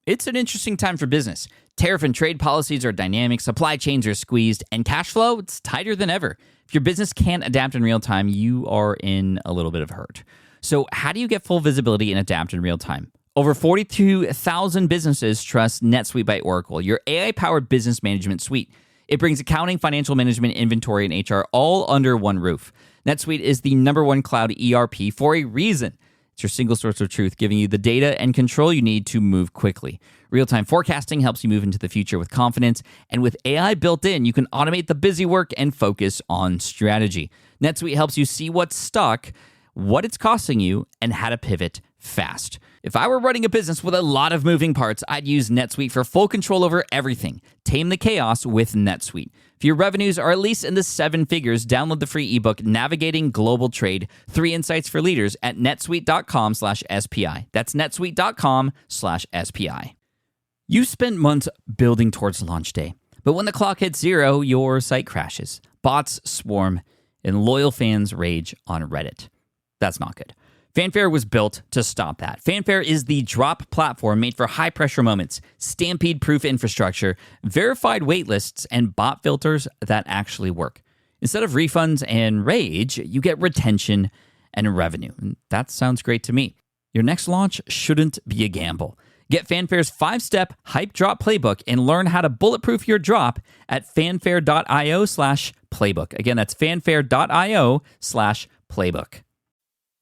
It's an interesting time for business. Tariff and trade policies are dynamic, supply chains are squeezed, and cash flow, it's tighter than ever. If your business can't adapt in real time, you are in a little bit of hurt. So how do you get full visibility and adapt in real time? Over 42,000 businesses trust NetSuite by Oracle, your AI-powered business management suite. It brings accounting, financial management, inventory, and HR all under one roof. NetSuite is the #1 cloud ERP for a reason. It's your single source of truth, giving you the data and control you need to move quickly. Real-time forecasting helps you move into the future with confidence, and with AI built in, you can automate the busy work and focus on strategy. NetSuite helps you see what's stuck, what it's costing you, and how to pivot fast. If I were running a business with a lot of moving parts, I'd use NetSuite for full control over everything. Tame the chaos with NetSuite. If your revenues are at least in the 7 figures, download the free ebook, Navigating Global Trade, 3 Insights for Leaders at netsuite.com/SPI. That's netsuite.com/SPI. You spent months building towards launch day, but when the clock hits 0, your site crashes. Bots swarm, and loyal fans rage on Reddit. That's not good. Fanfare was built to stop that. Fanfare is the drop platform made for high-pressure moments, stampede-proof infrastructure, verified waitlists, and bot filters that actually work. Instead of refunds and rage, you get retention and revenue. And that sounds great to me. Your next launch shouldn't be a gamble. Get Fanfare's 5-step hype drop playbook and learn how to bulletproof your drop at fanfare.io/playbook. Again, that's fanfare.io/playbook.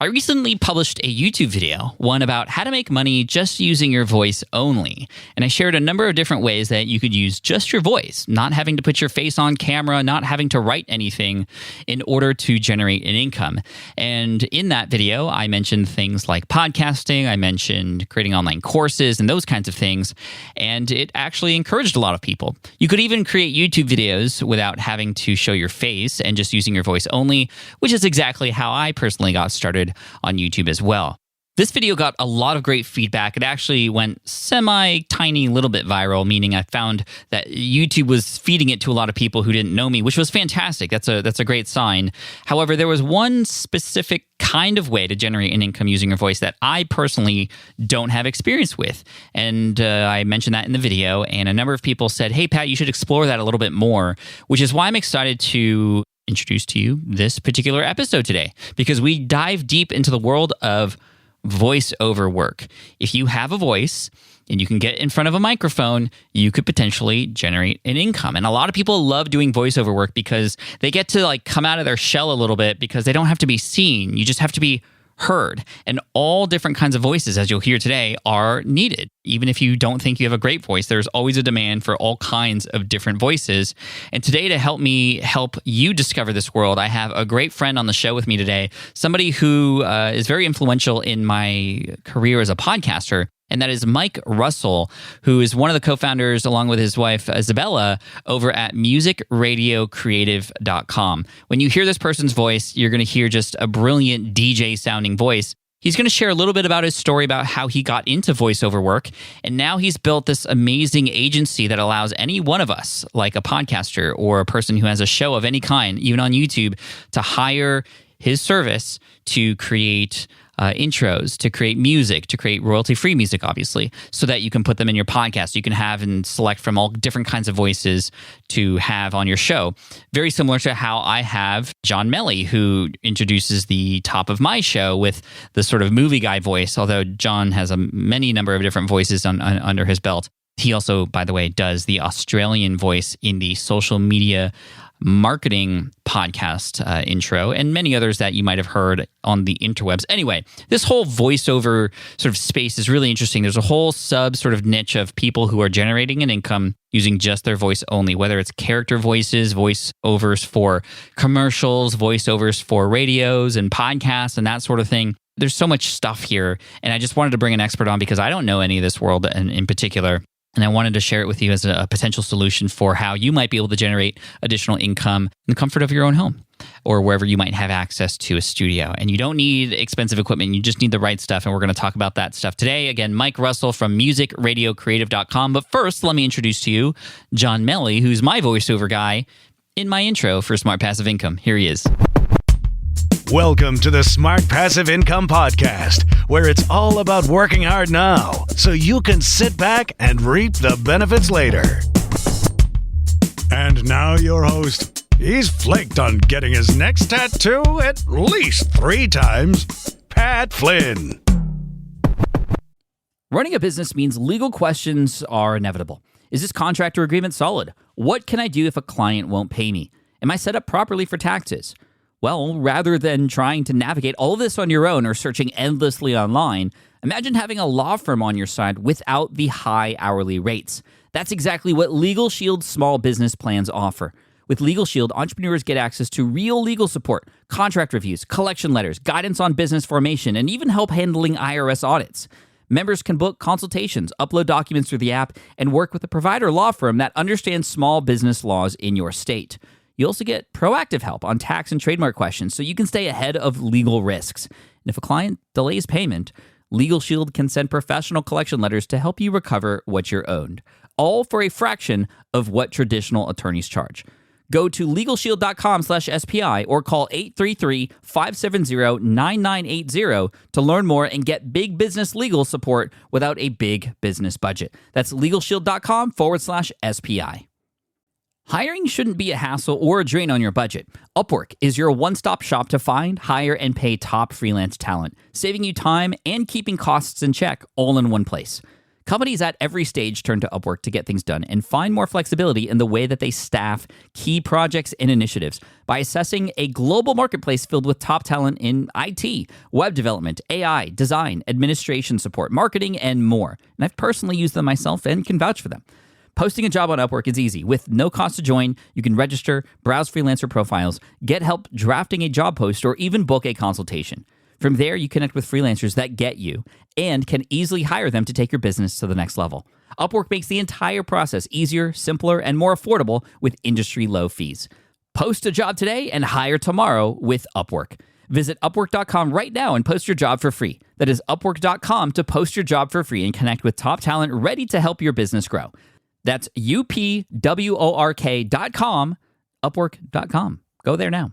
I recently published a YouTube video, one about how to make money just using your voice only. And I shared a number of different ways that you could use just your voice, not having to put your face on camera, not having to write anything in order to generate an income. And in that video, I mentioned things like podcasting, I mentioned creating online courses and those kinds of things. And it actually encouraged a lot of people. You could even create YouTube videos without having to show your face and just using your voice only, which is exactly how I personally got started on YouTube as well. This video got a lot of great feedback. It actually went semi-tiny little bit viral, meaning I found that YouTube was feeding it to a lot of people who didn't know me, which was fantastic. That's a great sign. However, there was one specific kind of way to generate an income using your voice that I personally don't have experience with. And I mentioned that in the video, and a number of people said, "Hey, Pat, you should explore that a little bit more," which is why I'm excited to introduce to you this particular episode today, because we dive deep into the world of voiceover work. If you have a voice and you can get in front of a microphone, you could potentially generate an income. And a lot of people love doing voiceover work because they get to come out of their shell a little bit because they don't have to be seen. You just have to be heard. And all different kinds of voices, as you'll hear today, are needed. Even if you don't think you have a great voice, there's always a demand for all kinds of different voices. And today, to help me help you discover this world, I have a great friend on the show with me today, somebody who is very influential in my career as a podcaster. And that is Mike Russell, who is one of the co-founders, along with his wife, Isabella, over at musicradiocreative.com. When you hear this person's voice, you're going to hear just a brilliant DJ-sounding voice. He's going to share a little bit about his story about how he got into voiceover work, and now he's built this amazing agency that allows any one of us, like a podcaster or a person who has a show of any kind, even on YouTube, to hire his service to create intros, to create music, to create royalty-free music, obviously, so that you can put them in your podcast. You can have and select from all different kinds of voices to have on your show. Very similar to how I have John Melly, who introduces the top of my show with the sort of movie guy voice, although John has many number of different voices under his belt. He also, by the way, does the Australian voice in the social media marketing podcast intro, and many others that you might have heard on the interwebs. Anyway, this whole voiceover sort of space is really interesting. There's a whole sort of niche of people who are generating an income using just their voice only, whether it's character voices, voiceovers for commercials, voiceovers for radios and podcasts and that sort of thing. There's so much stuff here, and I just wanted to bring an expert on because I don't know any of this world in particular. And I wanted to share it with you as a potential solution for how you might be able to generate additional income in the comfort of your own home or wherever you might have access to a studio. And you don't need expensive equipment. You just need the right stuff. And we're going to talk about that stuff today. Again, Mike Russell from musicradiocreative.com. But first, let me introduce to you John Melly, who's my voiceover guy in my intro for Smart Passive Income. Here he is. Welcome to the Smart Passive Income Podcast, where it's all about working hard now so you can sit back and reap the benefits later. And now your host. He's flaked on getting his next tattoo at least 3 times. Pat Flynn. Running a business means legal questions are inevitable. Is this contract or agreement solid? What can I do if a client won't pay me? Am I set up properly for taxes? Well, rather than trying to navigate all of this on your own or searching endlessly online, imagine having a law firm on your side without the high hourly rates. That's exactly what Legal Shield's small business plans offer. With Legal Shield, entrepreneurs get access to real legal support, contract reviews, collection letters, guidance on business formation, and even help handling IRS audits. Members can book consultations, upload documents through the app, and work with a provider law firm that understands small business laws in your state. You also get proactive help on tax and trademark questions so you can stay ahead of legal risks. And if a client delays payment, Legal Shield can send professional collection letters to help you recover what you're owed, all for a fraction of what traditional attorneys charge. Go to LegalShield.com/SPI or call 833-570-9980 to learn more and get big business legal support without a big business budget. That's LegalShield.com/SPI. Hiring shouldn't be a hassle or a drain on your budget. Upwork is your one-stop shop to find, hire, and pay top freelance talent, saving you time and keeping costs in check all in one place. Companies at every stage turn to Upwork to get things done and find more flexibility in the way that they staff key projects and initiatives by assessing a global marketplace filled with top talent in IT, web development, AI, design, administration support, marketing, and more. And I've personally used them myself and can vouch for them. Posting a job on Upwork is easy. With no cost to join, you can register, browse freelancer profiles, get help drafting a job post, or even book a consultation. From there, you connect with freelancers that get you and can easily hire them to take your business to the next level. Upwork makes the entire process easier, simpler, and more affordable with industry-low fees. Post a job today and hire tomorrow with Upwork. Visit Upwork.com right now and post your job for free. That is Upwork.com to post your job for free and connect with top talent ready to help your business grow. That's UPWORK.com, Upwork.com. Go there now.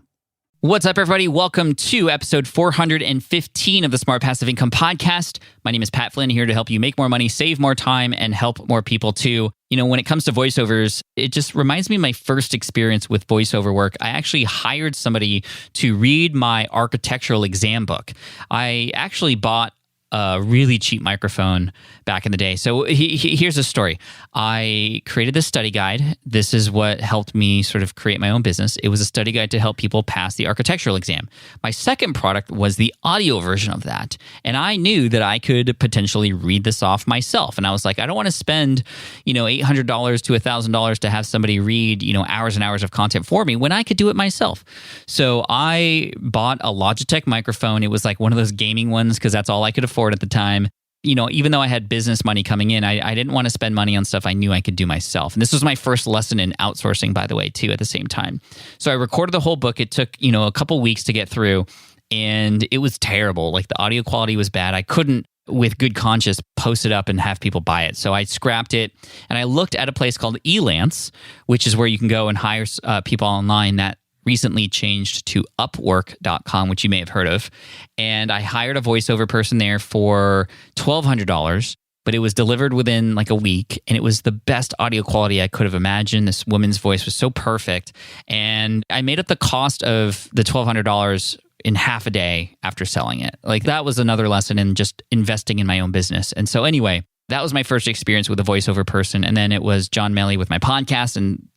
What's up, everybody? Welcome to episode 415 of the Smart Passive Income Podcast. My name is Pat Flynn, here to help you make more money, save more time, and help more people too. You know, when it comes to voiceovers, it just reminds me of my first experience with voiceover work. I actually hired somebody to read my architectural exam book. I actually bought a really cheap microphone back in the day. So here's a story. I created this study guide. This is what helped me sort of create my own business. It was a study guide to help people pass the architectural exam. My second product was the audio version of that. And I knew that I could potentially read this off myself. And I was like, I don't want to spend, $800 to $1,000 to have somebody read, hours and hours of content for me when I could do it myself. So I bought a Logitech microphone. It was like one of those gaming ones because that's all I could afford at the time. Even though I had business money coming in, I didn't want to spend money on stuff I knew I could do myself. And this was my first lesson in outsourcing, by the way, too, at the same time. So I recorded the whole book. It took, a couple weeks to get through, and it was terrible. Like, the audio quality was bad. I couldn't, with good conscience, post it up and have people buy it. So I scrapped it, and I looked at a place called Elance, which is where you can go and hire people online that recently changed to Upwork.com, which you may have heard of. And I hired a voiceover person there for $1,200, but it was delivered within like a week. And it was the best audio quality I could have imagined. This woman's voice was so perfect. And I made up the cost of the $1,200 in half a day after selling it. Like, that was another lesson in just investing in my own business. And so anyway, that was my first experience with a voiceover person. And then it was John Melly with my podcast and,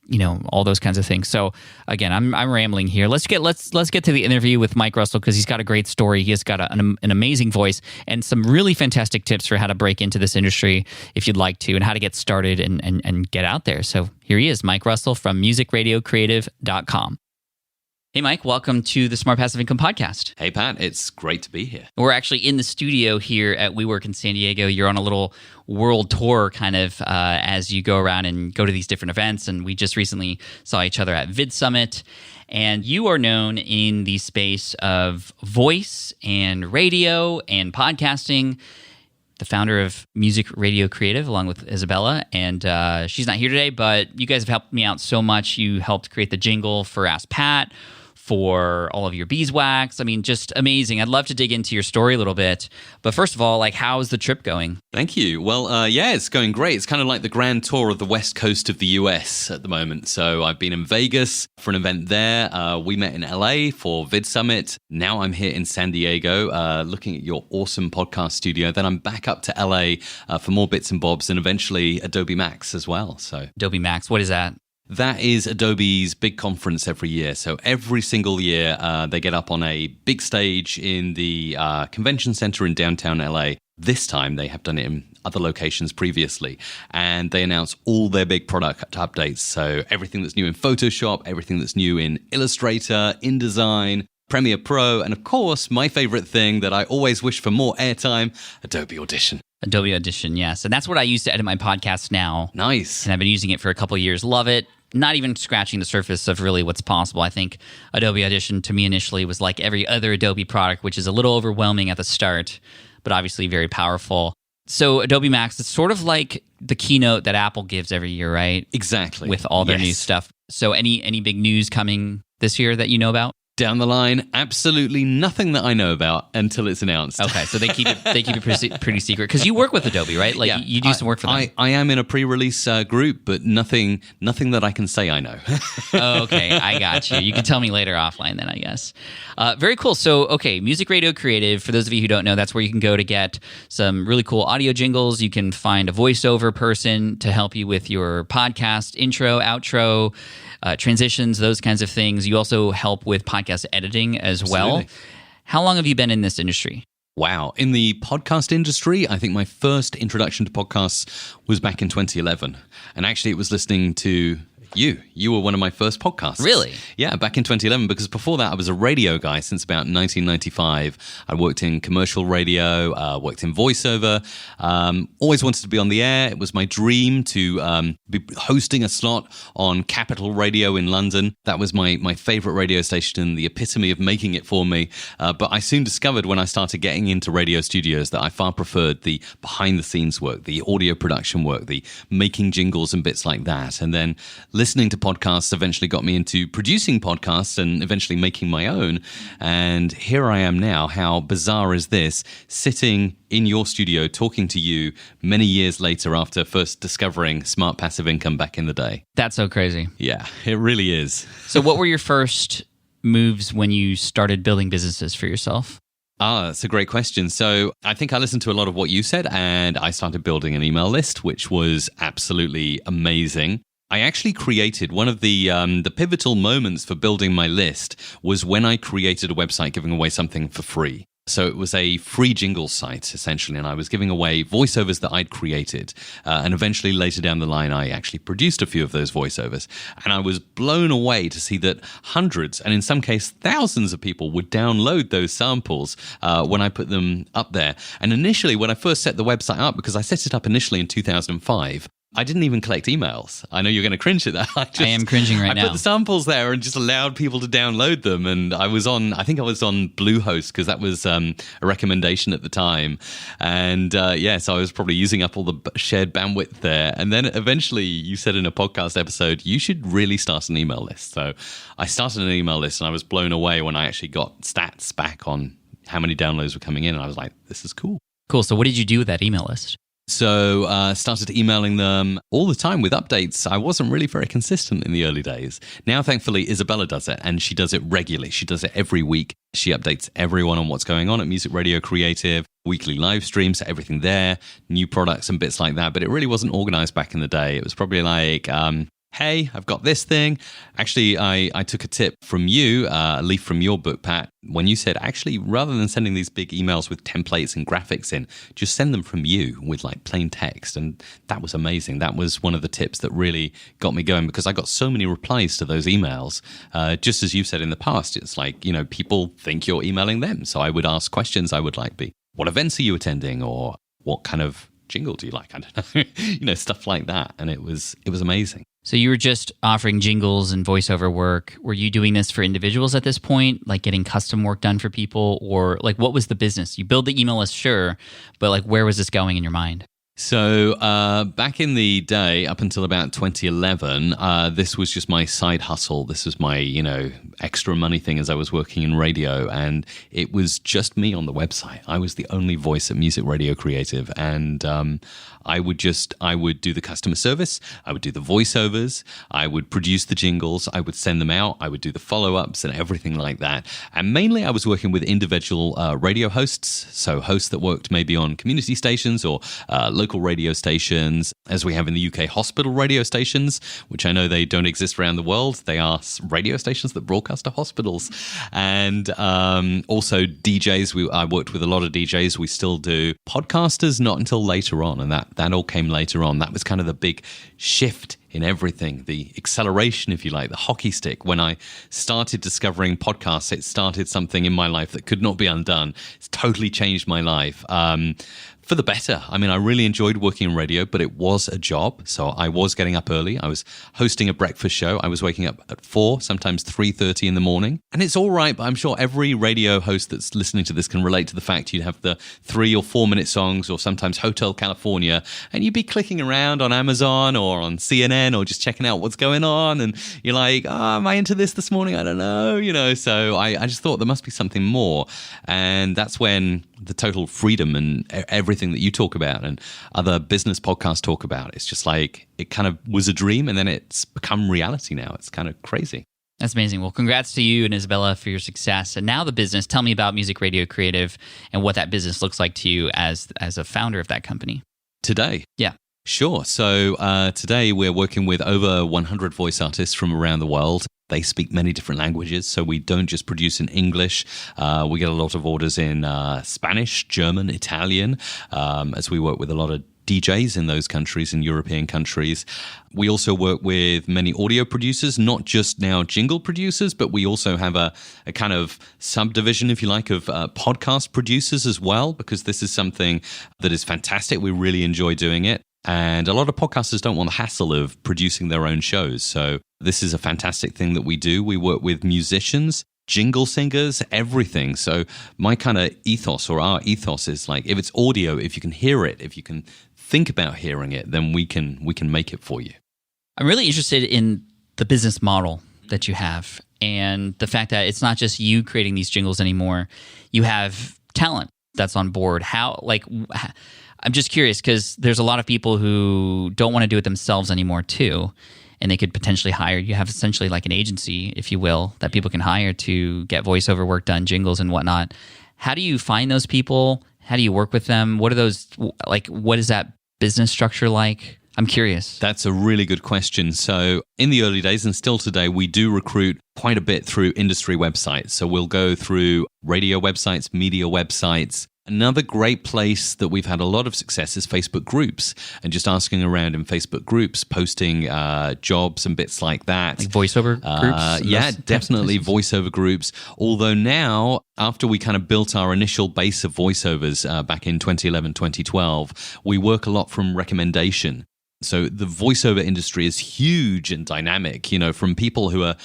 all those kinds of things. So again, I'm rambling here. Let's get to the interview with Mike Russell, because he's got a great story. He has got an amazing voice and some really fantastic tips for how to break into this industry if you'd like to, and how to get started and get out there. So here he is, Mike Russell from musicradiocreative.com. Hey, Mike, welcome to the Smart Passive Income Podcast. Hey, Pat, it's great to be here. We're actually in the studio here at WeWork in San Diego. You're on a little world tour kind of as you go around and go to these different events. And we just recently saw each other at Vid Summit. And you are known in the space of voice and radio and podcasting, the founder of Music Radio Creative, along with Isabella. And she's not here today, but you guys have helped me out so much. You helped create the jingle for Ask Pat, for all of your beeswax. I mean, just amazing. I'd love to dig into your story a little bit. But first of all, like, how's the trip going? Thank you. Well, yeah, it's going great. It's kind of like the grand tour of the west coast of the US at the moment. So I've been in Vegas for an event there. We met in LA for Vid Summit. Now I'm here in San Diego looking at your awesome podcast studio. Then I'm back up to LA for more bits and bobs and eventually Adobe Max as well. So Adobe Max, what is that? That is Adobe's big conference every year. So every single year, they get up on a big stage in the convention center in downtown LA. This time, they have done it in other locations previously. And they announce all their big product updates. So everything that's new in Photoshop, everything that's new in Illustrator, InDesign, Premiere Pro, and of course, my favorite thing that I always wish for more airtime, Adobe Audition. Adobe Audition, yes. And that's what I use to edit my podcast now. Nice. And I've been using it for a couple of years. Love it. Not even scratching the surface of really what's possible. I think Adobe Audition to me initially was like every other Adobe product, which is a little overwhelming at the start, but obviously very powerful. So Adobe Max, it's sort of like the keynote that Apple gives every year, right? Exactly. With all their new stuff. So any big news coming this year that you know about? Down the line, absolutely nothing that I know about until it's announced. Okay, so they keep it pretty secret because you work with Adobe, right? Like you do some work for them. I am in a pre-release group, but nothing that I can say I know. Oh, okay, I got you. You can tell me later offline then, I guess. Very cool. So, okay, Music Radio Creative, for those of you who don't know, that's where you can go to get some really cool audio jingles. You can find a voiceover person to help you with your podcast intro, outro, transitions, those kinds of things. You also help with podcast editing as well. How long have you been in this industry? Wow. In the podcast industry, I think my first introduction to podcasts was back in 2011. And actually, it was listening to you. You were one of my first podcasts. Really? Yeah, back in 2011, because before that, I was a radio guy since about 1995. I worked in commercial radio, worked in voiceover, always wanted to be on the air. It was my dream to be hosting a slot on Capital Radio in London. That was my favorite radio station and the epitome of making it for me. But I soon discovered when I started getting into radio studios that I far preferred the behind-the-scenes work, the audio production work, the making jingles and bits like that. And then listening to podcasts eventually got me into producing podcasts and eventually making my own. And here I am now. How bizarre is this? Sitting in your studio talking to you many years later after first discovering smart passive income back in the day. That's so crazy. Yeah, it really is. So what were your first moves when you started building businesses for yourself? That's a great question. So I think I listened to a lot of what you said and I started building an email list, which was absolutely amazing. I actually created one of the pivotal moments for building my list was when I created a website giving away something for free. So it was a free jingle site, essentially, and I was giving away voiceovers that I'd created. And eventually, later down the line, I actually produced a few of those voiceovers. And I was blown away to see that hundreds, and in some cases, thousands of people would download those samples when I put them up there. And initially, when I first set the website up, because I set it up initially in 2005, I didn't even collect emails. I know you're going to cringe at that. I am cringing right now. I put the samples there and just allowed people to download them. And I think I was on Bluehost because that was a recommendation at the time. And so I was probably using up all the shared bandwidth there. And then eventually you said in a podcast episode, you should really start an email list. So I started an email list and I was blown away when I actually got stats back on how many downloads were coming in. And I was like, this is cool. Cool. So what did you do with that email list? So started emailing them all the time with updates. I wasn't really very consistent in the early days. Now, thankfully, Isabella does it, and she does it regularly. She does it every week. She updates everyone on what's going on at Music Radio Creative, weekly live streams, everything there, new products and bits like that. But it really wasn't organized back in the day. It was probably like, hey, I've got this thing. Actually, I took a tip from you, a leaf from your book, Pat, when you said, actually, rather than sending these big emails with templates and graphics in, just send them from you with like plain text. And that was amazing. That was one of the tips that really got me going because I got so many replies to those emails. Just as you said in the past, it's like, people think you're emailing them. So I would ask questions. I would be, what events are you attending? Or what kind of jingle do you like? I don't know, stuff like that. And it was amazing. So you were just offering jingles and voiceover work. Were you doing this for individuals at this point, like getting custom work done for people? Or like what was the business? You build the email list, sure, but like where was this going in your mind? So back in the day, up until about 2011, this was just my side hustle. This was my, extra money thing as I was working in radio. And it was just me on the website. I was the only voice at Music Radio Creative. And I would do the customer service. I would do the voiceovers. I would produce the jingles. I would send them out. I would do the follow-ups and everything like that. And mainly I was working with individual radio hosts. So hosts that worked maybe on community stations or local radio stations, as we have in the UK, hospital radio stations, which I know they don't exist around the world. They are radio stations that broadcast to hospitals. And also DJs. I worked with a lot of DJs. We still do. Podcasters, not until later on. And that all came later on. That was kind of the big shift in everything, the acceleration, if you like, the hockey stick. When I started discovering podcasts, it started something in my life that could not be undone. It's totally changed my life. For the better. I mean, I really enjoyed working in radio, but it was a job. So I was getting up early. I was hosting a breakfast show. I was waking up at 4, sometimes 3:30 in the morning. And it's all right, but I'm sure every radio host that's listening to this can relate to the fact you'd have the 3 or 4 minute songs or sometimes Hotel California, and you'd be clicking around on Amazon or on CNN or just checking out what's going on. And you're like, am I into this morning? I don't know, So I just thought there must be something more. And that's when the total freedom and everything that you talk about and other business podcasts talk about, it's just like it kind of was a dream and then it's become reality now. It's kind of crazy. That's amazing. Well, congrats to you and Isabella for your success. And now the business. Tell me about Music Radio Creative and what that business looks like to you as a founder of that company. Today? Yeah. Sure. So today we're working with over 100 voice artists from around the world. They speak many different languages, so we don't just produce in English. We get a lot of orders in Spanish, German, Italian, as we work with a lot of DJs in those countries, in European countries. We also work with many audio producers, not just now jingle producers, but we also have a kind of subdivision, if you like, of podcast producers as well, because this is something that is fantastic. We really enjoy doing it. And a lot of podcasters don't want the hassle of producing their own shows. So this is a fantastic thing that we do. We work with musicians, jingle singers, everything. So my kind of ethos, or our ethos, is like, if it's audio, if you can hear it, if you can think about hearing it, then we can make it for you. I'm really interested in the business model that you have and the fact that it's not just you creating these jingles anymore. You have talent that's on board. I'm just curious because there's a lot of people who don't want to do it themselves anymore too, and they could potentially hire. You have essentially like an agency, if you will, that people can hire to get voiceover work done, jingles and whatnot. How do you find those people? How do you work with them? What are those like? What is that business structure like? I'm curious. That's a really good question. So in the early days and still today, we do recruit quite a bit through industry websites. So we'll go through radio websites, media websites. Another great place that we've had a lot of success is Facebook groups, and just asking around in Facebook groups, posting jobs and bits like that. Like voiceover groups? Yeah, definitely voiceover groups. Although now, after we kind of built our initial base of voiceovers back in 2011, 2012, we work a lot from recommendation. So the voiceover industry is huge and dynamic, from people who are,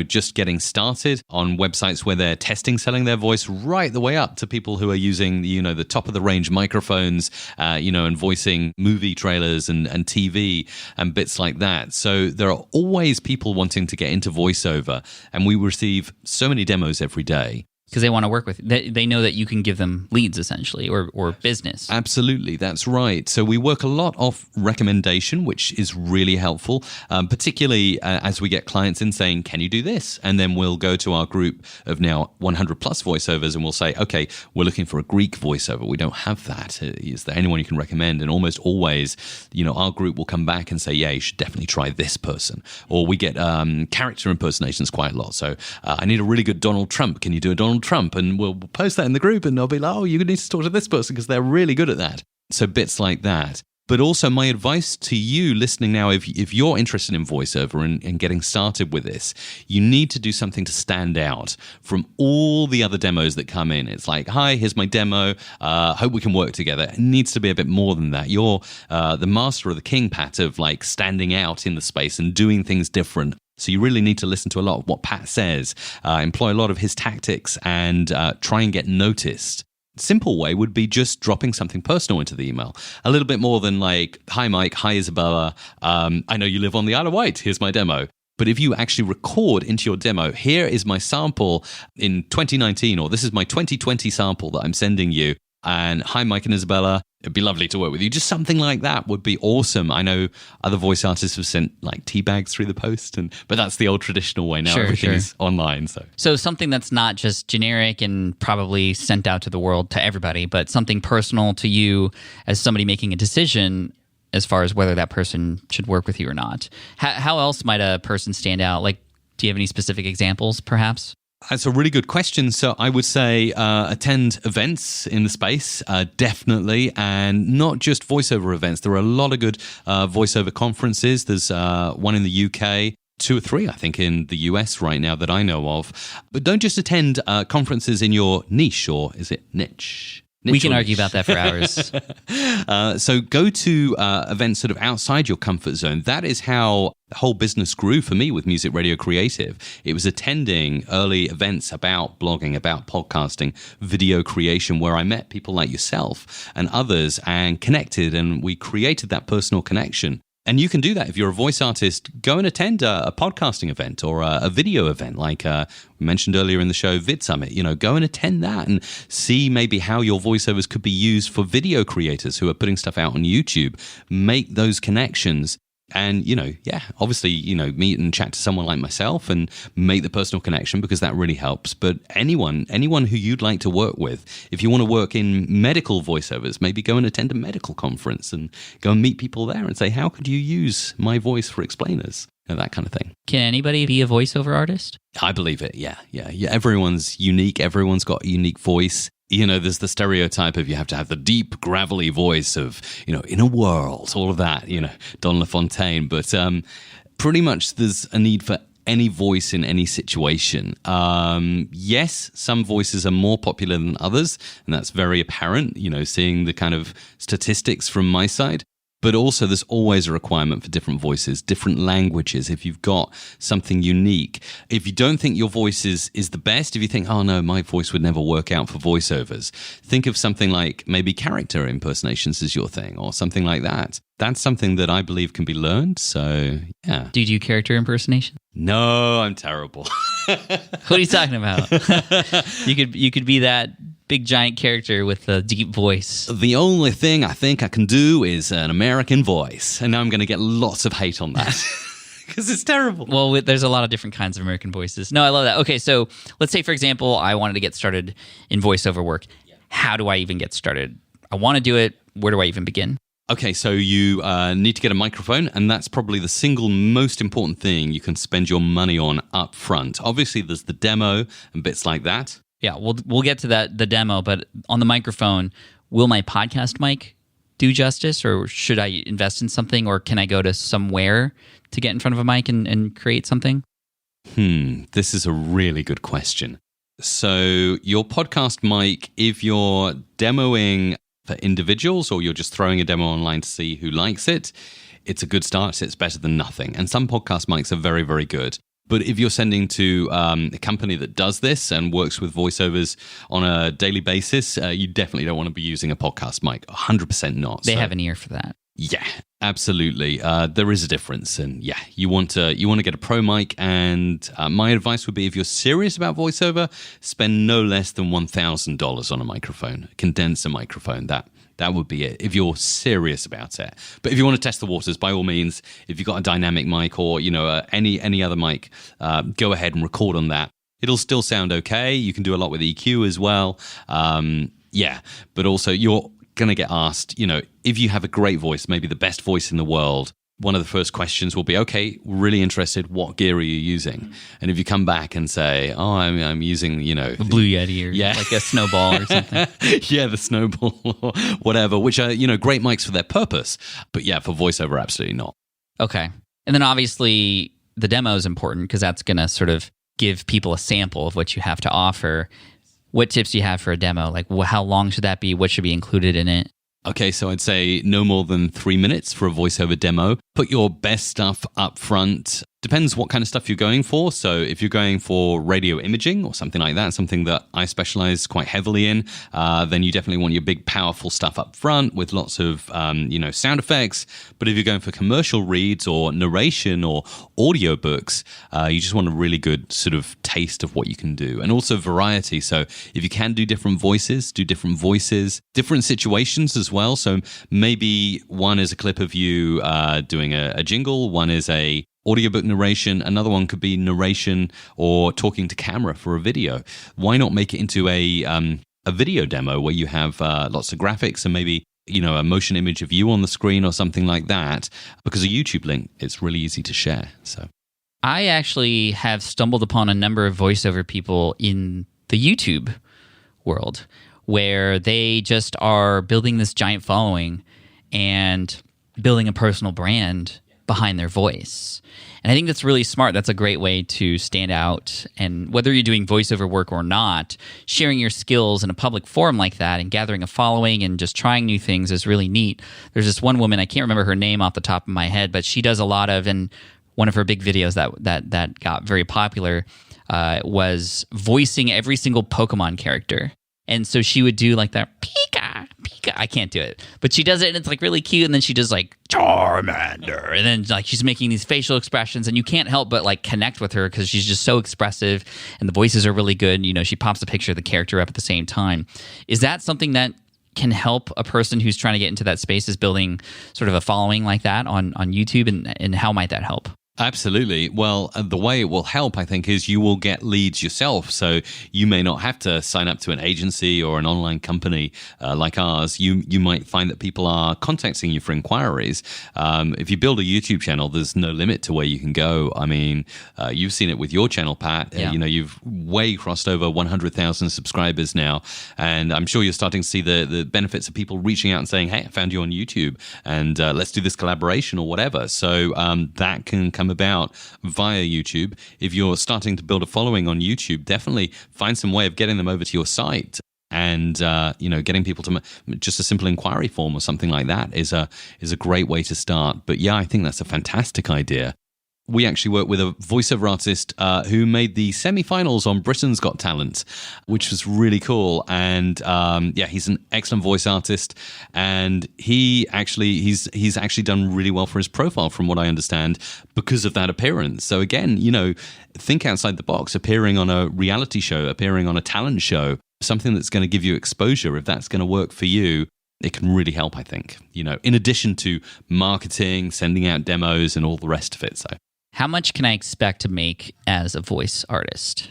just getting started on websites where they're selling their voice, right the way up to people who are using, the top of the range microphones, and voicing movie trailers and TV and bits like that. So there are always people wanting to get into voiceover, and we receive so many demos every day. Because they want to work with you. They know that you can give them leads, essentially, or business. Absolutely, that's right. So we work a lot off recommendation, which is really helpful, particularly as we get clients in saying, can you do this? And then we'll go to our group of now 100 plus voiceovers and we'll say, okay, we're looking for a Greek voiceover. We don't have that. Is there anyone you can recommend? And almost always, our group will come back and say, yeah, you should definitely try this person. Or we get character impersonations quite a lot. So I need a really good Donald Trump. Can you do a Donald Trump? And we'll post that in the group and they'll be like, oh, you need to talk to this person because they're really good at that. So bits like that. But also my advice to you listening now, if you're interested in voiceover and getting started with this, you need to do something to stand out from all the other demos that come in. It's like, hi, here's my demo. Hope we can work together. It needs to be a bit more than that. You're the master or the king, Pat, of like standing out in the space and doing things different. So you really need to listen to a lot of what Pat says, employ a lot of his tactics and try and get noticed. simple way would be just dropping something personal into the email. A little bit more than like, hi, Mike. Hi, Isabella. I know you live on the Isle of Wight. Here's my demo. But if you actually record into your demo, here is my sample in 2019, or this is my 2020 sample that I'm sending you. And hi, Mike and Isabella. It'd be lovely to work with you. Just something like that would be awesome. I know other voice artists have sent like tea bags through the post, but that's the old traditional way. Now everything is online. So something that's not just generic and probably sent out to the world to everybody, but something personal to you as somebody making a decision as far as whether that person should work with you or not. How else might a person stand out? Like, do you have any specific examples, perhaps? That's a really good question. So I would say attend events in the space, definitely, and not just voiceover events. There are a lot of good voiceover conferences. There's one in the UK, 2 or 3, I think, in the US right now that I know of. But don't just attend conferences in your niche, or is it niche? We can argue about that for hours. So go to events sort of outside your comfort zone. That is how the whole business grew for me with Music Radio Creative. It was attending early events about blogging, about podcasting, video creation, where I met people like yourself and others and connected, and we created that personal connection. And you can do that if you're a voice artist. Go and attend a podcasting event or a video event like we mentioned earlier in the show, Vid Summit. Go and attend that and see maybe how your voiceovers could be used for video creators who are putting stuff out on YouTube. Make those connections. And, obviously, meet and chat to someone like myself and make the personal connection, because that really helps. But anyone who you'd like to work with, if you want to work in medical voiceovers, maybe go and attend a medical conference and go and meet people there and say, how could you use my voice for explainers? That kind of thing. Can anybody be a voiceover artist? I believe it, yeah. Everyone's unique. Everyone's got a unique voice. There's the stereotype of you have to have the deep, gravelly voice of, in a world, all of that, Don LaFontaine. But pretty much there's a need for any voice in any situation. Yes, some voices are more popular than others, and that's very apparent, seeing the kind of statistics from my side. But also there's always a requirement for different voices, different languages. If you've got something unique, if you don't think your voice is the best, if you think, oh no, my voice would never work out for voiceovers, think of something like maybe character impersonations is your thing or something like that. That's something that I believe can be learned. So, yeah. Do you do character impersonation? No, I'm terrible. What are you talking about? You could be that big giant character with a deep voice. The only thing I think I can do is an American voice. And now I'm going to get lots of hate on that. Because it's terrible. Well, there's a lot of different kinds of American voices. No, I love that. Okay, so let's say, for example, I wanted to get started in voiceover work. How do I even get started? I want to do it. Where do I even begin? Okay, so you need to get a microphone, and that's probably the single most important thing you can spend your money on up front. Obviously, there's the demo and bits like that. Yeah, we'll get to the demo, but on the microphone, will my podcast mic do justice, or should I invest in something, or can I go to somewhere to get in front of a mic and create something? This is a really good question. So your podcast mic, if you're demoing for individuals or you're just throwing a demo online to see who likes it, it's a good start. It's better than nothing. And some podcast mics are very, very good. But if you're sending to a company that does this and works with voiceovers on a daily basis, you definitely don't want to be using a podcast mic. 100% not. They have an ear for that. Yeah, absolutely. There is a difference. And yeah, you want to get a pro mic. And my advice would be, if you're serious about voiceover, spend no less than $1,000 on a microphone, condenser microphone. That would be it, if you're serious about it. But if you want to test the waters, by all means, if you've got a dynamic mic or any other mic, go ahead and record on that. It'll still sound okay. You can do a lot with EQ as well. But also you're going to get asked, if you have a great voice, maybe the best voice in the world, one of the first questions will be, okay, really interested, what gear are you using? And if you come back and say, oh, I'm using, a Blue Yeti or like a Snowball or something. Yeah, the Snowball or whatever, which are, great mics for their purpose. But yeah, for voiceover, absolutely not. Okay. And then obviously the demo is important because that's going to sort of give people a sample of what you have to offer. What tips do you have for a demo? Like, how long should that be? What should be included in it? Okay, so I'd say no more than 3 minutes for a voiceover demo. Put your best stuff up front. Depends what kind of stuff you're going for. So if you're going for radio imaging or something like that, something that I specialize quite heavily in, then you definitely want your big, powerful stuff up front with lots of, sound effects. But if you're going for commercial reads or narration or audiobooks, you just want a really good sort of taste of what you can do. And also variety. So if you can do different voices, different situations as well. So maybe one is a clip of you doing a jingle, one is a audiobook narration, another one could be narration or talking to camera for a video. Why not make it into a video demo where you have lots of graphics and maybe a motion image of you on the screen or something like that? Because a YouTube link, it's really easy to share. So I actually have stumbled upon a number of voiceover people in the YouTube world where they just are building this giant following and building a personal brand behind their voice. And I think that's really smart. That's a great way to stand out. And whether you're doing voiceover work or not, sharing your skills in a public forum like that and gathering a following and just trying new things is really neat. There's this one woman, I can't remember her name off the top of my head, but she does a lot of, and one of her big videos that got very popular was voicing every single Pokemon character. And so she would do like that Pika. I can't do it, but she does it and it's like really cute. And then she does like Charmander, and then like she's making these facial expressions, and you can't help but like connect with her because she's just so expressive, and the voices are really good. She pops a picture of the character up at the same time. Is that something that can help a person who's trying to get into that space, is building sort of a following like that on YouTube, and how might that help? Absolutely. Well, the way it will help, I think, is you will get leads yourself. So you may not have to sign up to an agency or an online company like ours. You might find that people are contacting you for inquiries. If you build a YouTube channel, there's no limit to where you can go. I mean, you've seen it with your channel, Pat. Yeah. You've way crossed over 100,000 subscribers now. And I'm sure you're starting to see the benefits of people reaching out and saying, hey, I found you on YouTube and let's do this collaboration or whatever. So that can come about via YouTube. If you're starting to build a following on YouTube, definitely find some way of getting them over to your site. And getting people to just a simple inquiry form or something like that is a great way to start. But yeah, I think that's a fantastic idea. We actually worked with a voiceover artist who made the semi-finals on Britain's Got Talent, which was really cool. And he's an excellent voice artist, and he's actually done really well for his profile, from what I understand, because of that appearance. So again, think outside the box, appearing on a reality show, appearing on a talent show, something that's going to give you exposure. If that's going to work for you, it can really help, I think. In addition to marketing, sending out demos, and all the rest of it. So. How much can I expect to make as a voice artist?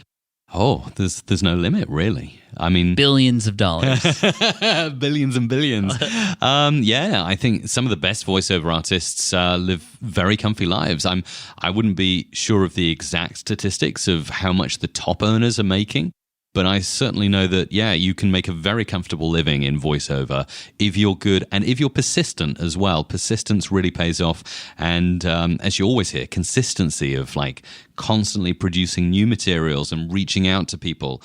Oh, there's no limit, really. I mean, billions of dollars. Billions and billions. I think some of the best voiceover artists live very comfy lives. I wouldn't be sure of the exact statistics of how much the top earners are making, but I certainly know that, you can make a very comfortable living in voiceover if you're good and if you're persistent as well. Persistence really pays off. And as you always hear, consistency of like constantly producing new materials and reaching out to people.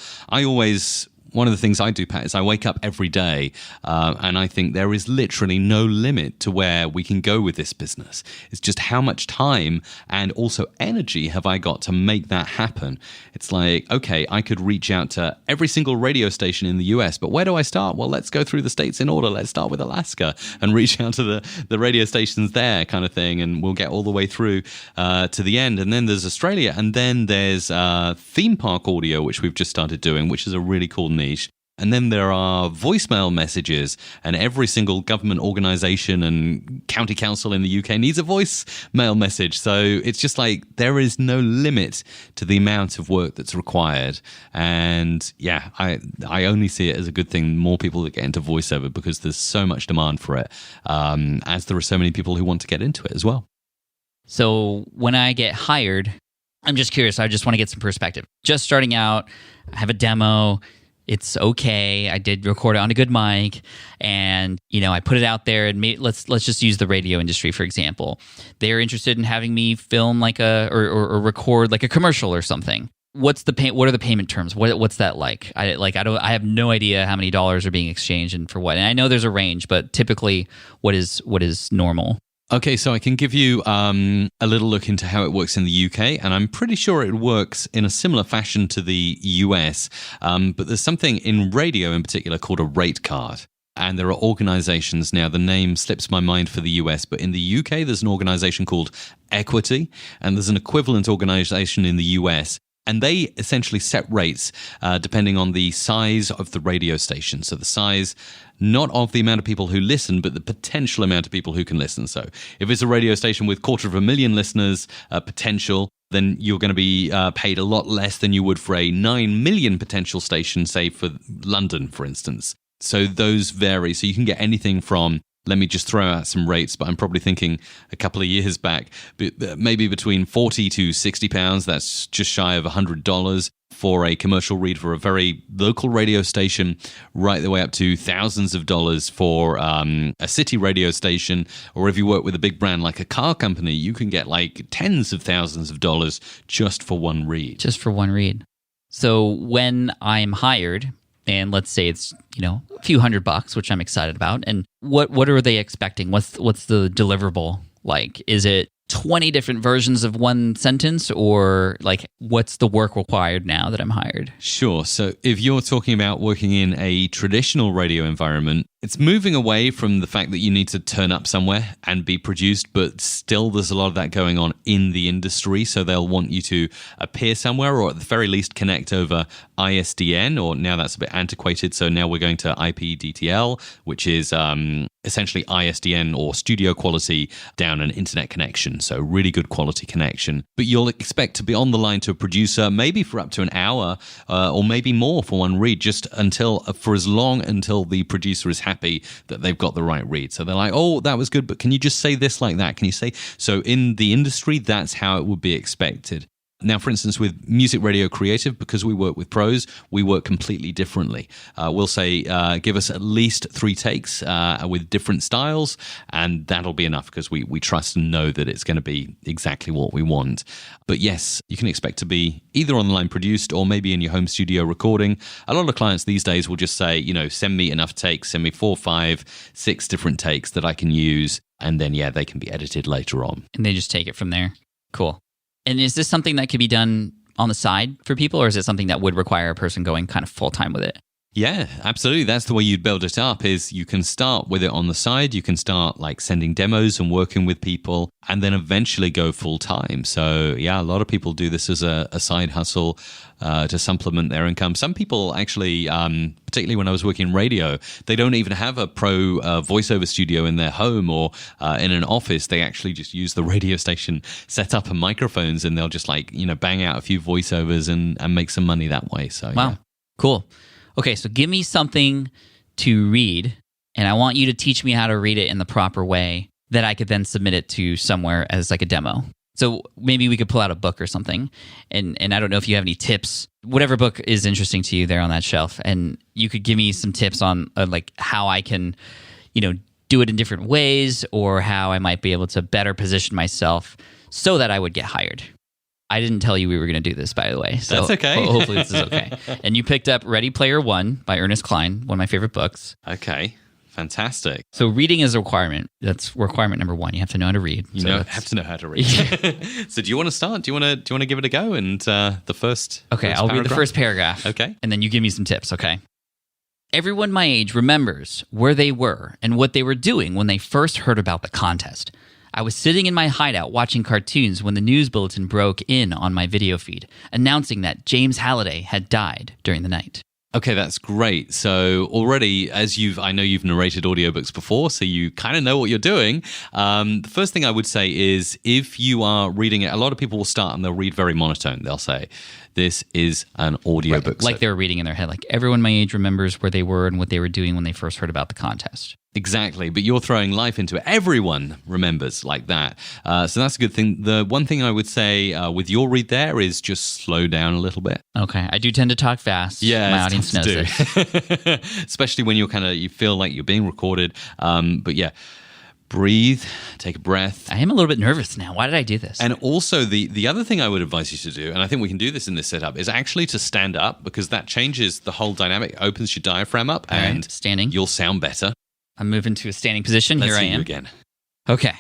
One of the things I do, Pat, is I wake up every day and I think there is literally no limit to where we can go with this business. It's just how much time and also energy have I got to make that happen? It's like, okay, I could reach out to every single radio station in the US, but where do I start? Well, let's go through the states in order. Let's start with Alaska and reach out to the radio stations there, kind of thing, and we'll get all the way through to the end. And then there's Australia, and then there's theme park audio, which we've just started doing, which is a really cool niche. And then there are voicemail messages, and every single government organization and county council in the UK needs a voicemail message. So it's just like there is no limit to the amount of work that's required. And I only see it as a good thing, more people that get into voiceover, because there's so much demand for it, as there are so many people who want to get into it as well. So when I get hired, I'm just curious. I just want to get some perspective. Just starting out, I have a demo. It's okay. I did record it on a good mic, and I put it out there. And let's just use the radio industry for example. They're interested in having me film or record like a commercial or something. What are the payment terms? What's that like? I have no idea how many dollars are being exchanged and for what. And I know there's a range, but typically, what is normal? Okay, so I can give you a little look into how it works in the UK, and I'm pretty sure it works in a similar fashion to the US, but there's something in radio in particular called a rate card. And there are organizations now, the name slips my mind for the US, but in the UK, there's an organization called Equity, and there's an equivalent organization in the US. And they essentially set rates depending on the size of the radio station. So the size, not of the amount of people who listen, but the potential amount of people who can listen. So if it's a radio station with 250,000 listeners potential, then you're going to be paid a lot less than you would for a 9 million potential station, say for London, for instance. So those vary. So you can get anything from, let me just throw out some rates, but I'm probably thinking a couple of years back, maybe between 40 to 60 pounds. That's just shy of $100 for a commercial read for a very local radio station, right the way up to thousands of dollars for a city radio station. Or if you work with a big brand like a car company, you can get like tens of thousands of dollars just for one read. Just for one read. So when I'm hired, and let's say it's, a few $100, which I'm excited about. And what are they expecting? What's the deliverable like? Is it 20 different versions of one sentence, or like what's the work required now that I'm hired? Sure. So if you're talking about working in a traditional radio environment, it's moving away from the fact that you need to turn up somewhere and be produced, but still there's a lot of that going on in the industry. So they'll want you to appear somewhere, or at the very least connect over ISDN, or now that's a bit antiquated. So now we're going to IPDTL, which is essentially ISDN or studio quality down an internet connection. So really good quality connection. But you'll expect to be on the line to a producer, maybe for up to an hour or maybe more for one read, just for as long until the producer is happy that they've got the right read. So they're like, oh, that was good, but can you just say this like that? Can you say? So in the industry, that's how it would be expected. Now, for instance, with Music Radio Creative, because we work with pros, we work completely differently. We'll say, give us at least 3 takes with different styles, and that'll be enough because we trust and know that it's going to be exactly what we want. But yes, you can expect to be either on the line produced or maybe in your home studio recording. A lot of clients these days will just say, send me enough takes, send me 4, 5, 6 different takes that I can use, and then, they can be edited later on. And they just take it from there. Cool. And is this something that could be done on the side for people, or is it something that would require a person going kind of full-time with it? Yeah, absolutely. That's the way you'd build it up, is you can start with it on the side. You can start like sending demos and working with people, and then eventually go full-time. So yeah, a lot of people do this as a side hustle to supplement their income. Some people actually, particularly when I was working in radio, they don't even have a pro voiceover studio in their home or in an office. They actually just use the radio station, set up microphones, and they'll just bang out a few voiceovers and make some money that way. So wow, yeah. Cool. Okay, so give me something to read, and I want you to teach me how to read it in the proper way that I could then submit it to somewhere as like a demo. So maybe we could pull out a book or something, and I don't know if you have any tips, whatever book is interesting to you there on that shelf, and you could give me some tips on like how I can, do it in different ways, or how I might be able to better position myself so that I would get hired. I didn't tell you we were going to do this, by the way. So that's okay. Hopefully this is okay. And you picked up Ready Player One by Ernest Cline, one of my favorite books. Okay, fantastic. So reading is a requirement. That's requirement number 1. You have to know how to read. Have to know how to read. So do you want to start? Do you want to give it a go? And the first Okay, I'll read the first paragraph. Okay. And then you give me some tips, okay? Everyone my age remembers where they were and what they were doing when they first heard about the contest. I was sitting in my hideout watching cartoons when the news bulletin broke in on my video feed, announcing that James Halliday had died during the night. Okay, that's great. So already, I know you've narrated audiobooks before, so you kind of know what you're doing. The first thing I would say is if you are reading it, a lot of people will start and they'll read very monotone. They'll say, this is an audiobook. Right. Like they were reading in their head, like everyone my age remembers where they were and what they were doing when they first heard about the contest. Exactly, but you're throwing life into it. Everyone remembers like that. So that's a good thing. The one thing I would say with your read there is just slow down a little bit. Okay, I do tend to talk fast. Yeah, my audience knows this. Especially when you feel like you're being recorded. But yeah, breathe, take a breath. I am a little bit nervous now. Why did I do this? And also the other thing I would advise you to do, and I think we can do this in this setup, is actually to stand up, because that changes the whole dynamic, opens your diaphragm up, and standing. You'll sound better. I'm moving to a standing position. Let's Here I see am. you again. Okay.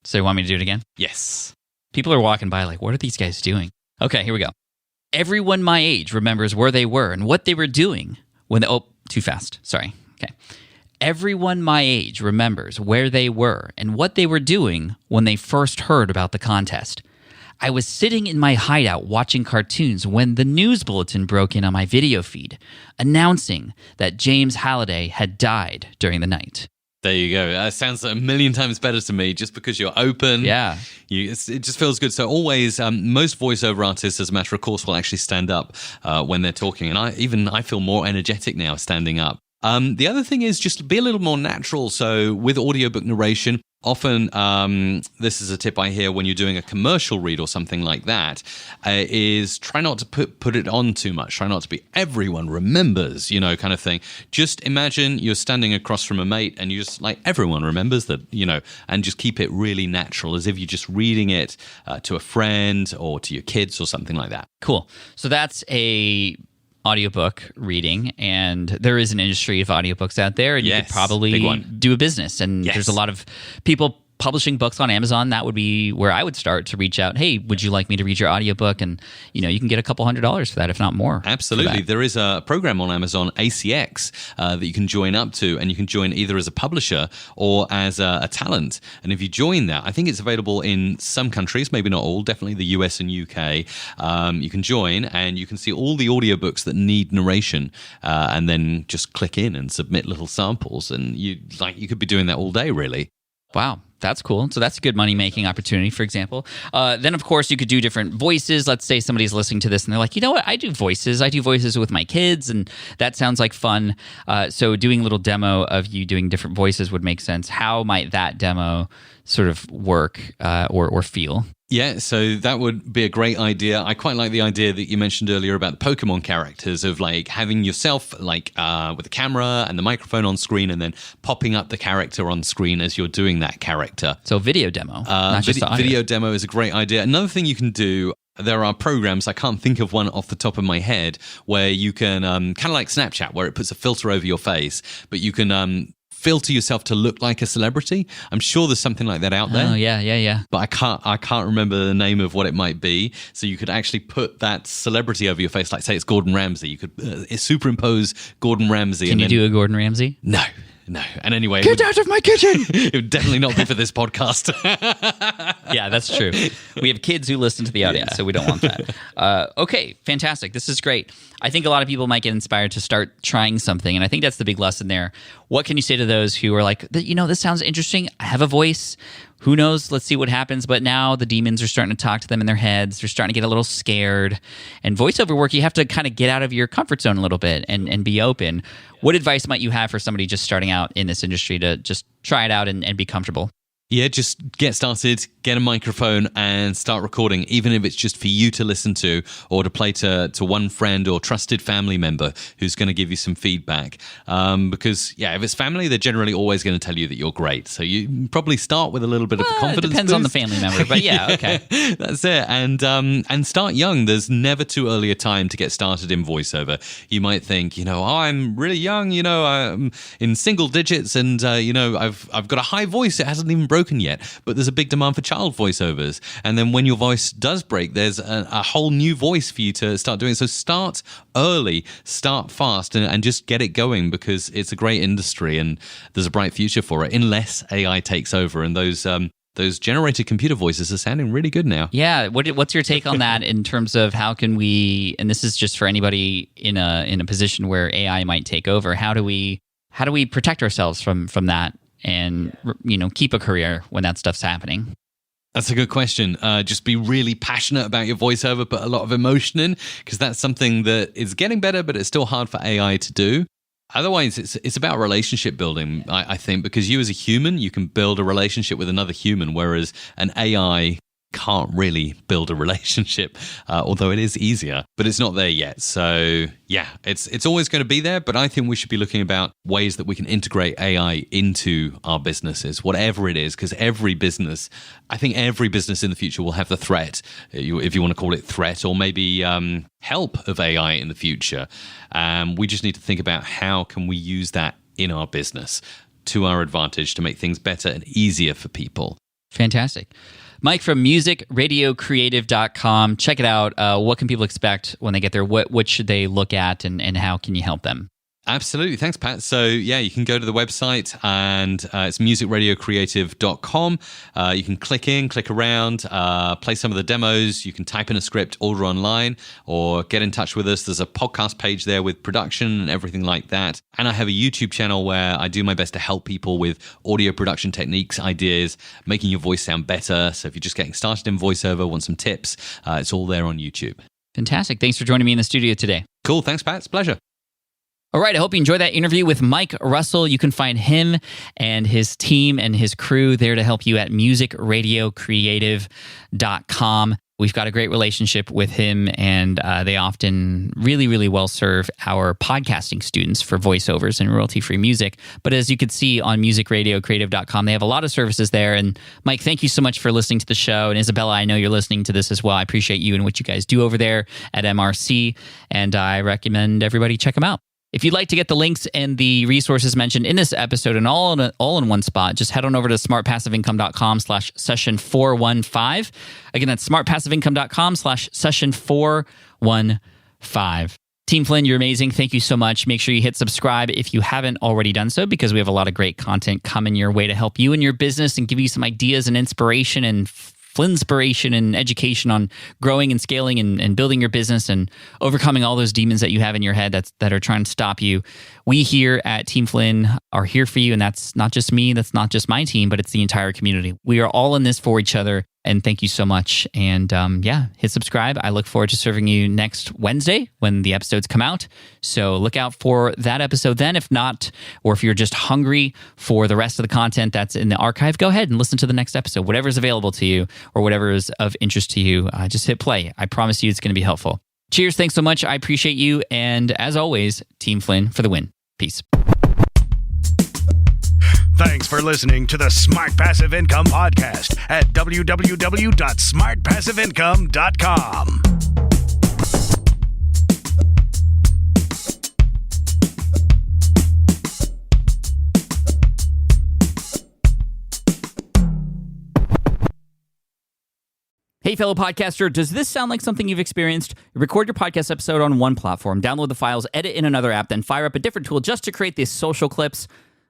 So you want me to do it again? Yes. People are walking by like, what are these guys doing? Okay, here we go. Everyone my age remembers where they were and what they were doing when they... Oh, too fast. Sorry. Okay. Everyone my age remembers where they were and what they were doing when they first heard about the contest. I was sitting in my hideout watching cartoons when the news bulletin broke in on my video feed, announcing that James Halliday had died during the night. There you go. That sounds a million times better to me just because you're open. Yeah. It just feels good. So always, most voiceover artists, as a matter of course, will actually stand up when they're talking. And I feel more energetic now standing up. The other thing is just be a little more natural. So with audiobook narration, often this is a tip I hear when you're doing a commercial read or something like that, is try not to put it on too much. Try not to be everyone remembers, kind of thing. Just imagine you're standing across from a mate and you just like everyone remembers that, and just keep it really natural as if you're just reading it to a friend or to your kids or something like that. Cool. So that's a audiobook reading, and there is an industry of audiobooks out there, and you could probably do a business. And there's a lot of people publishing books on Amazon. That would be where I would start to reach out. Hey, would you like me to read your audiobook? And you can get a couple $100s for that, if not more. Absolutely. There is a program on Amazon, ACX, that you can join up to, and you can join either as a publisher or as a talent. And if you join that, I think it's available in some countries, maybe not all, definitely the US and UK. You can join and you can see all the audiobooks that need narration, and then just click in and submit little samples. And you could be doing that all day, really. Wow, that's cool. So that's a good money-making opportunity, for example. Then, of course, you could do different voices. Let's say somebody's listening to this and they're like, you know what? I do voices. I do voices with my kids, and that sounds like fun. So doing a little demo of you doing different voices would make sense. How might that demo sort of work or feel? Yeah, so that would be a great idea. I quite like the idea that you mentioned earlier about the Pokemon characters of like having yourself like with the camera and the microphone on screen and then popping up the character on screen as you're doing that character. So video demo, not just audio. Video demo is a great idea. Another thing you can do, there are programs, I can't think of one off the top of my head, where you can, kind of like Snapchat, where it puts a filter over your face, but you can filter yourself to look like a celebrity. I'm sure there's something like that out there. Oh, yeah. But I can't remember the name of what it might be. So you could actually put that celebrity over your face, like say it's Gordon Ramsay. You could superimpose Gordon Ramsay. Can you do a Gordon Ramsay? No. And anyway... Get out of my kitchen! It would definitely not be for this podcast. Yeah, that's true. We have kids who listen to the audience, so we don't want that. Okay, fantastic. This is great. I think a lot of people might get inspired to start trying something, and I think that's the big lesson there. What can you say to those who are like, this sounds interesting. I have a voice. Who knows? Let's see what happens. But now the demons are starting to talk to them in their heads. They're starting to get a little scared. And voiceover work, you have to kind of get out of your comfort zone a little bit and be open. What advice might you have for somebody just starting out in this industry to just try it out and be comfortable? Yeah, just get started, get a microphone and start recording, even if it's just for you to listen to or to play to one friend or trusted family member who's going to give you some feedback. Because, if it's family, they're generally always going to tell you that you're great. So you probably start with a little bit of a confidence It depends boost. on the family member, but yeah, okay. That's it. And start young. There's never too early a time to get started in voiceover. You might think, I'm really young, I'm in single digits and, I've got a high voice. It hasn't even broken yet, but there's a big demand for child voiceovers. And then when your voice does break, there's a whole new voice for you to start doing. So start early, start fast, and just get it going, because it's a great industry and there's a bright future for it, unless AI takes over. And those generated computer voices are sounding really good now. Yeah. What's your take on that in terms of how can we, and this is just for anybody in a position where AI might take over, how do we protect ourselves from that and keep a career when that stuff's happening? That's a good question. Just be really passionate about your voiceover, put a lot of emotion in, because that's something that is getting better, but it's still hard for AI to do. Otherwise, it's about relationship building, I think, because you as a human, you can build a relationship with another human, whereas an AI can't really build a relationship, although it is easier, but it's not there yet. So yeah, it's always going to be there, but I think we should be looking about ways that we can integrate AI into our businesses, whatever it is, because I think every business in the future will have the threat, if you want to call it threat, or maybe help of AI in the future. We just need to think about how can we use that in our business to our advantage to make things better and easier for people. Fantastic. Mike from musicradiocreative.com. Check it out. What can people expect when they get there? What should they look at, and how can you help them? Absolutely. Thanks, Pat. So, yeah, you can go to the website and it's musicradiocreative.com. You can click around, play some of the demos. You can type in a script, order online, or get in touch with us. There's a podcast page there with production and everything like that. And I have a YouTube channel where I do my best to help people with audio production techniques, ideas, making your voice sound better. So if you're just getting started in voiceover, want some tips, it's all there on YouTube. Fantastic. Thanks for joining me in the studio today. Cool. Thanks, Pat. It's a pleasure. All right, I hope you enjoyed that interview with Mike Russell. You can find him and his team and his crew there to help you at musicradiocreative.com. We've got a great relationship with him, and they often really, really well serve our podcasting students for voiceovers and royalty-free music. But as you can see on musicradiocreative.com, they have a lot of services there. And Mike, thank you so much for listening to the show. And Isabella, I know you're listening to this as well. I appreciate you and what you guys do over there at MRC, and I recommend everybody check them out. If you'd like to get the links and the resources mentioned in this episode and all in one spot, just head on over to smartpassiveincome.com/session415. Again, that's smartpassiveincome.com/session415. Team Flynn, you're amazing. Thank you so much. Make sure you hit subscribe if you haven't already done so, because we have a lot of great content coming your way to help you and your business and give you some ideas and inspiration and Flynnspiration and education on growing and scaling and building your business and overcoming all those demons that you have in your head that are trying to stop you. We here at Team Flynn are here for you, and that's not just me, that's not just my team, but it's the entire community. We are all in this for each other, and thank you so much. And hit subscribe. I look forward to serving you next Wednesday when the episodes come out. So look out for that episode then. If not, or if you're just hungry for the rest of the content that's in the archive, go ahead and listen to the next episode. Whatever's available to you or whatever is of interest to you, just hit play. I promise you it's going to be helpful. Cheers. Thanks so much. I appreciate you. And as always, Team Flynn for the win. Peace. Thanks for listening to the Smart Passive Income Podcast at www.smartpassiveincome.com. Hey, fellow podcaster, does this sound like something you've experienced? Record your podcast episode on one platform, download the files, edit in another app, then fire up a different tool just to create these social clips?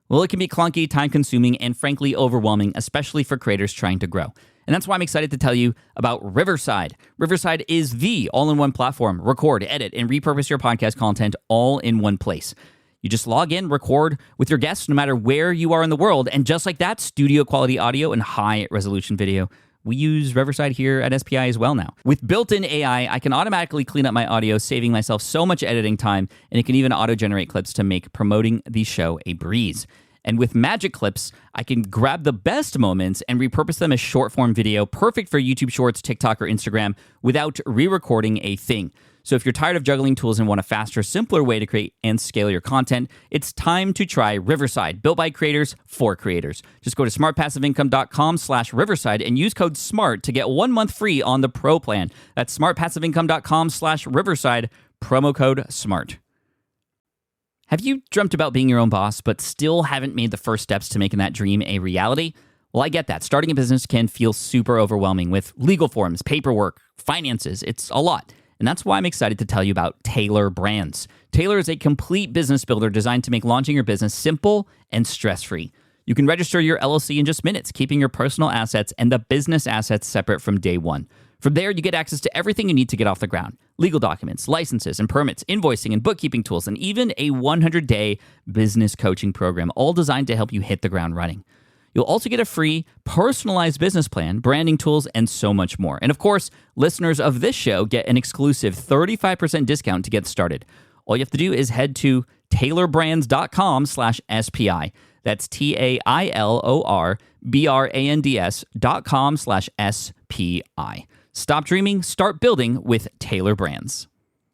Well, it can be clunky, time-consuming, and frankly overwhelming, especially for creators trying to grow. And that's why I'm excited to tell you about Riverside. Riverside is the all-in-one platform. Record, edit, and repurpose your podcast content all in one place. You just log in, record with your guests no matter where you are in the world, and just like that, studio-quality audio and high-resolution video. We use Riverside here at SPI as well now. With built-in AI, I can automatically clean up my audio, saving myself so much editing time, and it can even auto-generate clips to make promoting the show a breeze. And with Magic Clips, I can grab the best moments and repurpose them as short-form video, perfect for YouTube Shorts, TikTok, or Instagram, without re-recording a thing. So if you're tired of juggling tools and want a faster, simpler way to create and scale your content, it's time to try Riverside, built by creators for creators. Just go to smartpassiveincome.com/Riverside and use code SMART to get 1 month free on the Pro plan. That's smartpassiveincome.com/Riverside, promo code SMART. Have you dreamt about being your own boss, but still haven't made the first steps to making that dream a reality? Well, I get that. Starting a business can feel super overwhelming with legal forms, paperwork, finances. It's a lot. And that's why I'm excited to tell you about Taylor Brands. Taylor is a complete business builder designed to make launching your business simple and stress-free. You can register your LLC in just minutes, keeping your personal assets and the business assets separate from day one. From there, you get access to everything you need to get off the ground. Legal documents, licenses and permits, invoicing and bookkeeping tools, and even a 100-day business coaching program, all designed to help you hit the ground running. You'll also get a free, personalized business plan, branding tools, and so much more. And of course, listeners of this show get an exclusive 35% discount to get started. All you have to do is head to taylorbrands.com/SPI. That's TAILORBRANDS.com/SPI. Stop dreaming, start building with Taylor Brands.